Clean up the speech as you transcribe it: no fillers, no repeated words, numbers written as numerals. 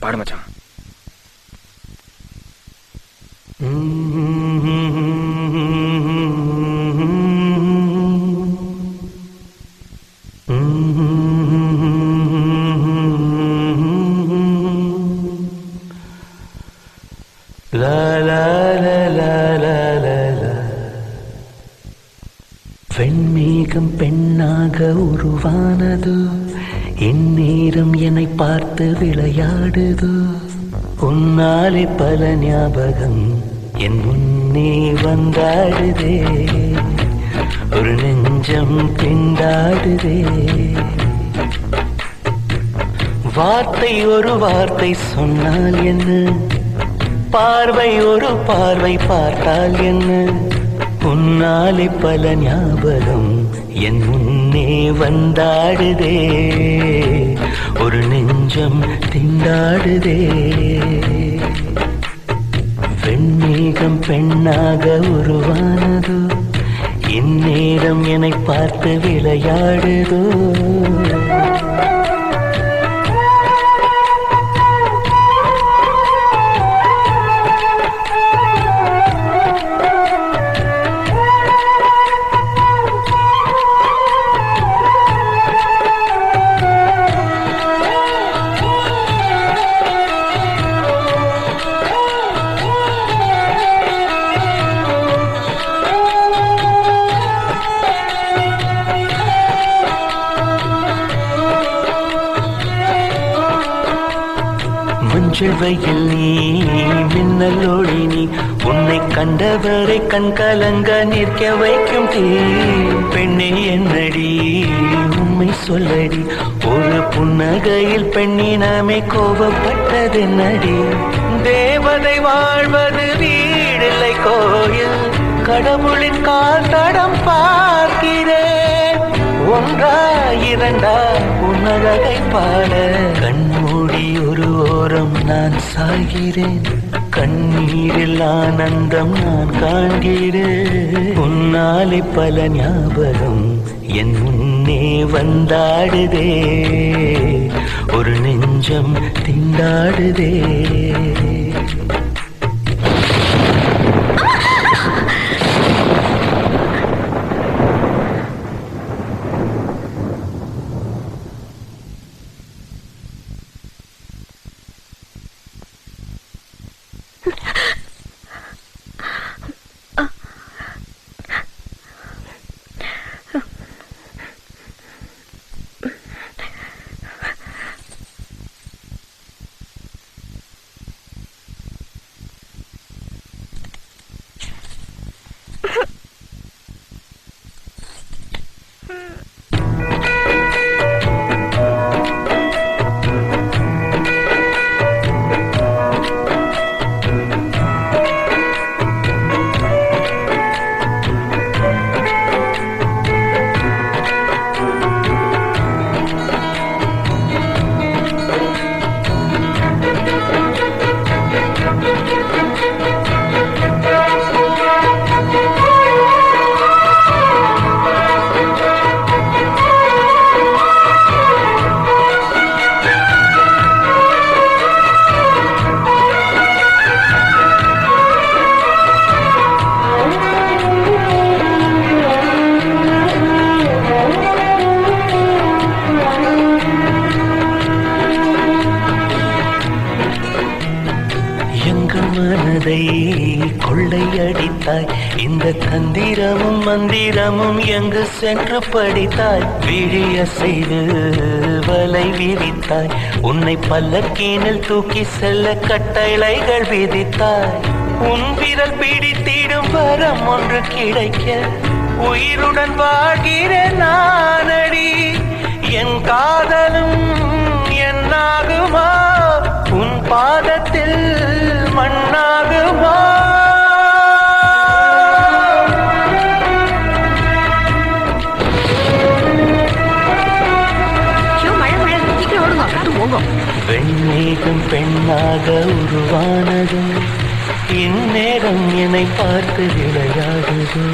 பாடு மச்சான். வெண்மேகம் பெண்ணாக உருவானது, இந்நேரம் என்னை பார்த்து விளையாடுது. உன்னாலே பல ஞாபகம் என் முன்னே வந்தாடுதே, ஒரு நெஞ்சம் திண்டாடுதே. வார்த்தை ஒரு வார்த்தை சொன்னால் என்ன, பார்வை ஒரு பார்வை பார்த்தால் என்ன, உன்னாலே பல ஞாபகம் என் முன்னே வந்தாடுதே, ஒரு நெஞ்சம் திண்டாடுதே. வெண்மேகம் பெண்ணாக உருவானதோ, இந்நேரம் என்னை பார்த்து விளையாடுதோ. மஞ்சள் வெயில் நீ, மின்னலோடி நீ, உன்னை கண்டவரை கண் கலங்க நிற்க வைக்கும் தீ. பெண்ணே என்னடி உண்மை சொல்லடி, ஒரு புன்னகையில் பெண்ணினமே கோபப்பட்டதென்னடி. தேவதை வாழ்வது வீடில்லை கோயில், கடவுளின் கால் தடம் பார்க்கிறேன். ஒன்றா இரண்டா புன்னகை பாட, கண்மூடி ஒரு ஓரம் நான் சாகிறேன், கண்ணீரில் ஆனந்தம் நான் காண்கிறேன். உன்னாலே பல ஞாபகம் என் முன்னே வந்தாடுதே, ஒரு நெஞ்சம் திண்டாடுதே. மனதை கொள்ளையடித்தாய், இந்த தந்திரமும் மந்திரமும் எங்கு சென்று படித்தாய். விழிய செய்து வலை விரித்தாய், உன்னை பல்லக்கீனில் தூக்கி செல்ல கட்டளைகள் விதித்தாய். உன் விரல் பிடித்திடும் வரம் ஒன்று கிடைக்க, உயிருடன் வாழ்கிற நானடி. என் காதலும் என்னாகுமா, உன் பாதத்தில் மண்ணாகுமா. வெண்மேகம் பெண்ணாக உருவானது, இந்நேரம் என்னை பார்த்து விளையாடுது.